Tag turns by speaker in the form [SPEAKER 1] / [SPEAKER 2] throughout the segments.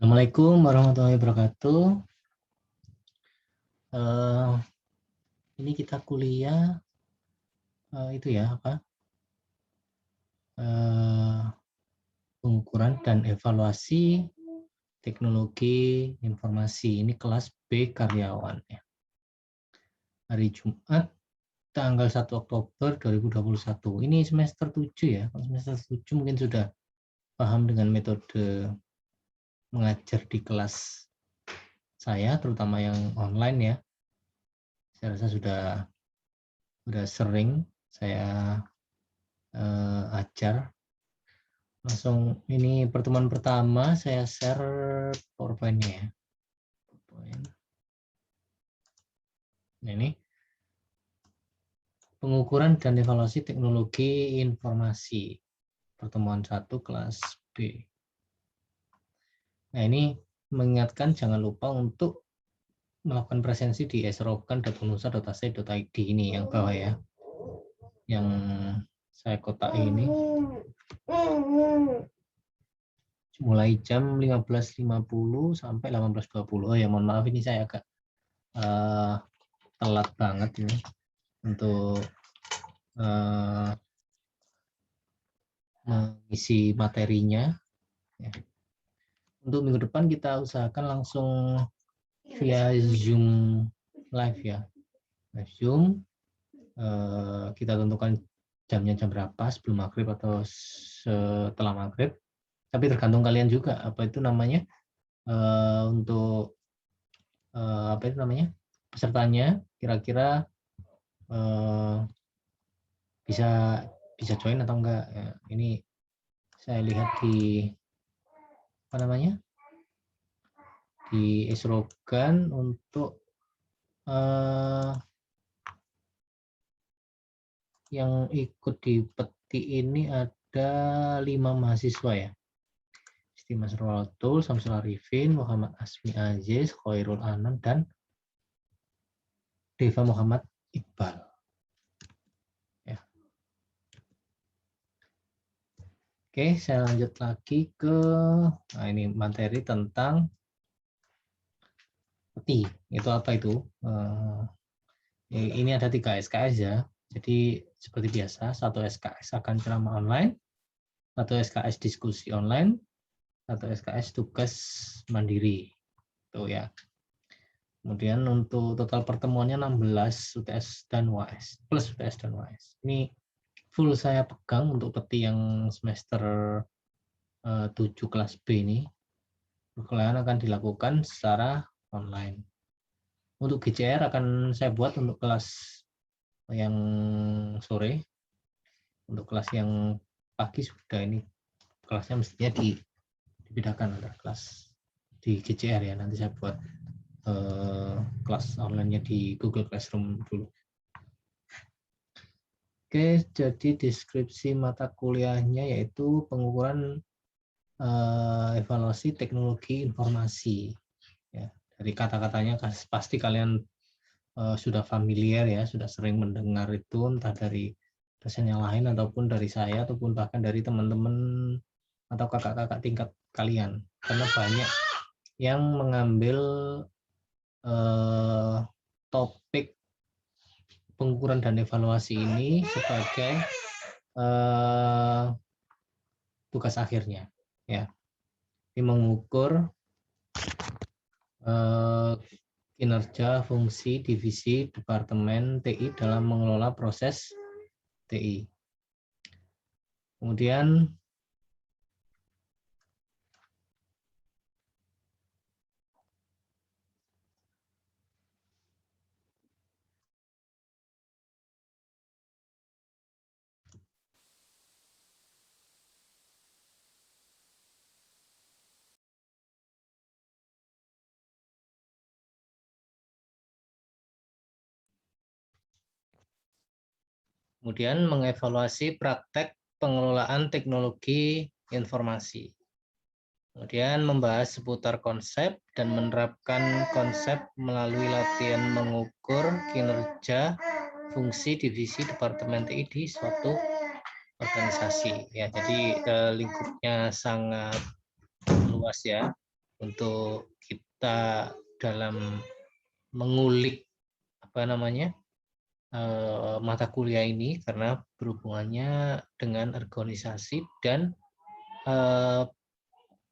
[SPEAKER 1] Assalamualaikum warahmatullahi wabarakatuh. Ini kita kuliah itu ya pengukuran dan evaluasi teknologi informasi. Ini kelas B karyawan ya. Hari Jumat tanggal 1 Oktober 2021. Ini semester 7 ya. Kalau semester 7 mungkin sudah paham dengan metode mengajar di kelas saya, terutama yang online ya. Saya rasa sudah sering saya ajar. Langsung ini pertemuan pertama, saya share PowerPoint-nya ya. Nah, ini pengukuran dan evaluasi teknologi informasi. Pertemuan 1 kelas B. Nah, ini mengingatkan jangan lupa untuk melakukan presensi di esrokan.unusa.ac.id ini yang bawah ya. Yang saya kotak ini. Mulai jam 15.50 sampai 18.20. Oh ya, mohon maaf ini saya agak telat banget ini untuk mengisi materinya. Ya. Untuk minggu depan kita usahakan langsung via Zoom live ya. Live Zoom, kita tentukan jamnya jam berapa, sebelum maghrib atau setelah maghrib. Tapi tergantung kalian juga apa itu namanya untuk apa itu namanya pesertanya kira-kira bisa join atau enggak ya. Ini saya lihat di apa namanya di esrokan untuk yang ikut di peti ini ada 5 mahasiswa ya. Isti Masrul Tul, Samsul Arifin, Muhammad Asmi Aziz, Khairul Anam, dan Deva Muhammad Iqbal. Ya. Oke, saya lanjut lagi ke ini materi tentang peti. Itu apa itu? Ini ada 3 SKS ya. Jadi seperti biasa, 1 SKS akan ceramah online, 1 SKS diskusi online, 1 SKS tugas mandiri. Tuh ya. Kemudian untuk total pertemuannya 16 UTS dan UAS, plus UTS dan UAS. Ini full saya pegang untuk peti yang semester 7 kelas B ini. Perkuliahan akan dilakukan secara online. Untuk GCR akan saya buat untuk kelas yang sore. Untuk kelas yang pagi sudah ini kelasnya mestinya dibedakan antara kelas di GCR ya. Nanti saya buat kelas online-nya di Google Classroom dulu. Oke, jadi deskripsi mata kuliahnya yaitu pengukuran evaluasi teknologi informasi. Ya, dari kata-katanya pasti kalian sudah familiar ya, sudah sering mendengar itu entah dari dosen yang lain ataupun dari saya ataupun bahkan dari teman-teman atau kakak-kakak tingkat kalian. Karena banyak yang mengambil topik pengukuran dan evaluasi ini sebagai tugas akhirnya. Ya, ini mengukur kinerja fungsi divisi departemen TI dalam mengelola proses TI. Kemudian mengevaluasi praktek pengelolaan teknologi informasi. Kemudian membahas seputar konsep dan menerapkan konsep melalui latihan mengukur kinerja fungsi divisi departemen TI di suatu organisasi. Ya, jadi lingkupnya sangat luas ya. untuk kita dalam mengulik mata kuliah ini, karena berhubungannya dengan organisasi dan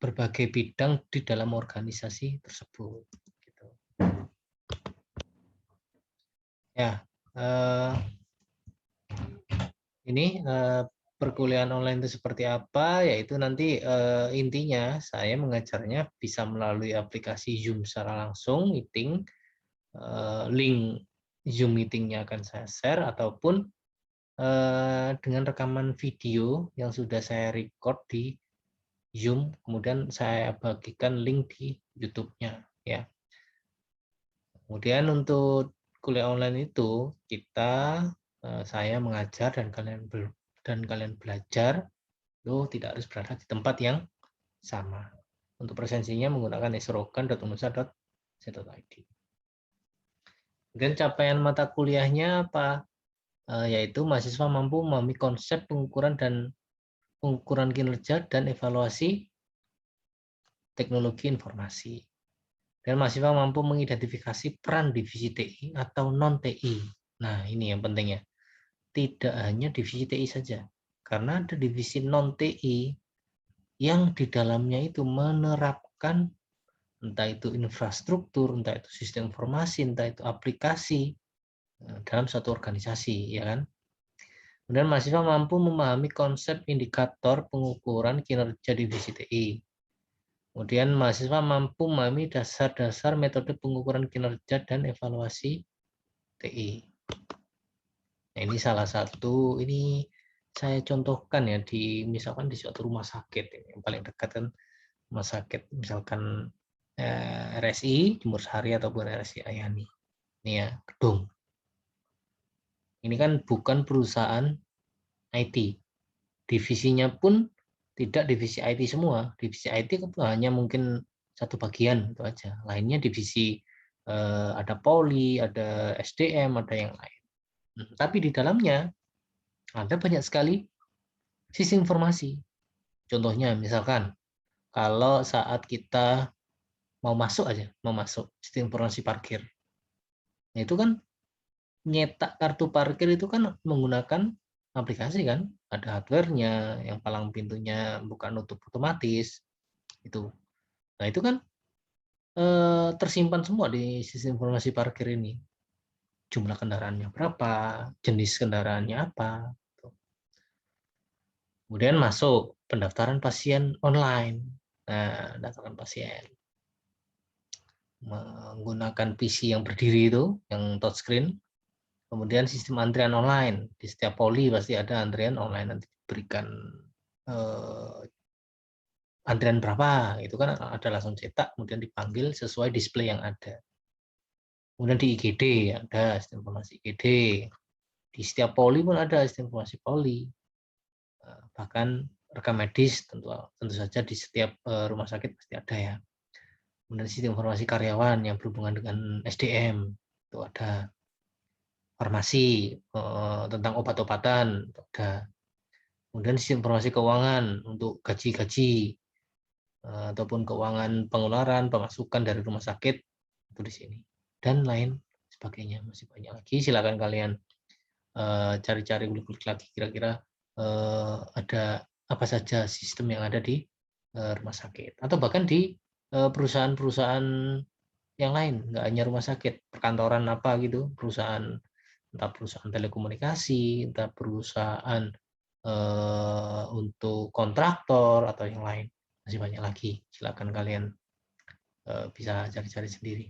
[SPEAKER 1] berbagai bidang di dalam organisasi tersebut. Gitu. Ya, ini perkuliahan online itu seperti apa? Yaitu nanti intinya saya mengajarnya bisa melalui aplikasi Zoom secara langsung, meeting, link Zoom meetingnya akan saya share, ataupun dengan rekaman video yang sudah saya record di Zoom, kemudian saya bagikan link di YouTube-nya, ya. Kemudian untuk kuliah online itu saya mengajar dan kalian belajar itu tidak harus berada di tempat yang sama. Untuk presensinya menggunakan esrokan.unesa.co.id. Kemudian capaian mata kuliahnya apa? Yaitu mahasiswa mampu memahami konsep pengukuran kinerja dan evaluasi teknologi informasi. Dan mahasiswa mampu mengidentifikasi peran divisi TI atau non-TI. Nah, ini yang pentingnya. Tidak hanya divisi TI saja. Karena ada divisi non-TI yang di dalamnya itu menerapkan entah itu infrastruktur, entah itu sistem informasi, entah itu aplikasi dalam suatu organisasi, ya kan? Kemudian mahasiswa mampu memahami konsep indikator pengukuran kinerja divisi TI. Kemudian mahasiswa mampu memahami dasar-dasar metode pengukuran kinerja dan evaluasi TI. Nah, ini salah satu, ini saya contohkan ya misalkan di suatu rumah sakit yang paling dekat kan rumah sakit misalkan RSI Jemur Sari ataupun RSI Ayani. Ini ya, gedung. Ini kan bukan perusahaan IT. Divisinya pun tidak divisi IT semua. Divisi IT hanya mungkin satu bagian itu aja. Lainnya divisi ada Poli, ada SDM, ada yang lain. Tapi di dalamnya ada banyak sekali sistem informasi. Contohnya misalkan kalau saat kita mau masuk sistem informasi parkir. Nah, itu kan nyetak kartu parkir itu kan menggunakan aplikasi kan, ada hardware-nya, yang palang pintunya buka nutup otomatis itu. Nah, itu kan tersimpan semua di sistem informasi parkir ini. Jumlah kendaraannya berapa, jenis kendaraannya apa. Kemudian masuk pendaftaran pasien online. Nah, pendaftaran pasien menggunakan PC yang berdiri itu, yang touchscreen. Kemudian sistem antrian online. Di setiap poli pasti ada antrian online, nanti diberikan antrian berapa, itu kan ada langsung cetak, kemudian dipanggil sesuai display yang ada. Kemudian di IGD ada sistem informasi IGD. Di setiap poli pun ada sistem informasi poli. Bahkan rekam medis tentu saja di setiap rumah sakit pasti ada ya. Kemudian sistem informasi karyawan yang berhubungan dengan SDM itu ada. Farmasi tentang obat-obatan ada. Kemudian sistem informasi keuangan untuk gaji-gaji ataupun keuangan pengeluaran, pemasukan dari rumah sakit itu di sini dan lain sebagainya. Masih banyak lagi, silakan kalian cari-cari ulik-ulik lagi kira-kira ada apa saja sistem yang ada di rumah sakit atau bahkan di perusahaan-perusahaan yang lain, nggak hanya rumah sakit, perkantoran apa gitu, perusahaan, entah perusahaan telekomunikasi, entah perusahaan untuk kontraktor atau yang lain. Masih banyak lagi, silakan kalian bisa cari-cari sendiri.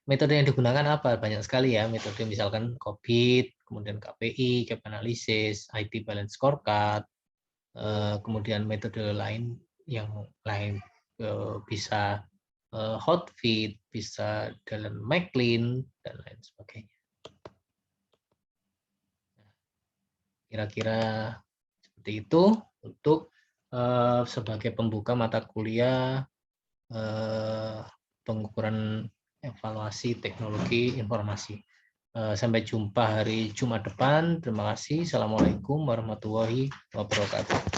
[SPEAKER 1] Metode yang digunakan apa? Banyak sekali ya metode, misalkan COVID, kemudian KPI, gap analysis, IT balance scorecard, kemudian metode lain yang lain bisa Hotfit, bisa Dallin McLean, dan lain sebagainya. Kira-kira seperti itu untuk sebagai pembuka mata kuliah pengukuran evaluasi teknologi informasi. Sampai jumpa hari Jumat depan. Terima kasih. Assalamualaikum warahmatullahi wabarakatuh.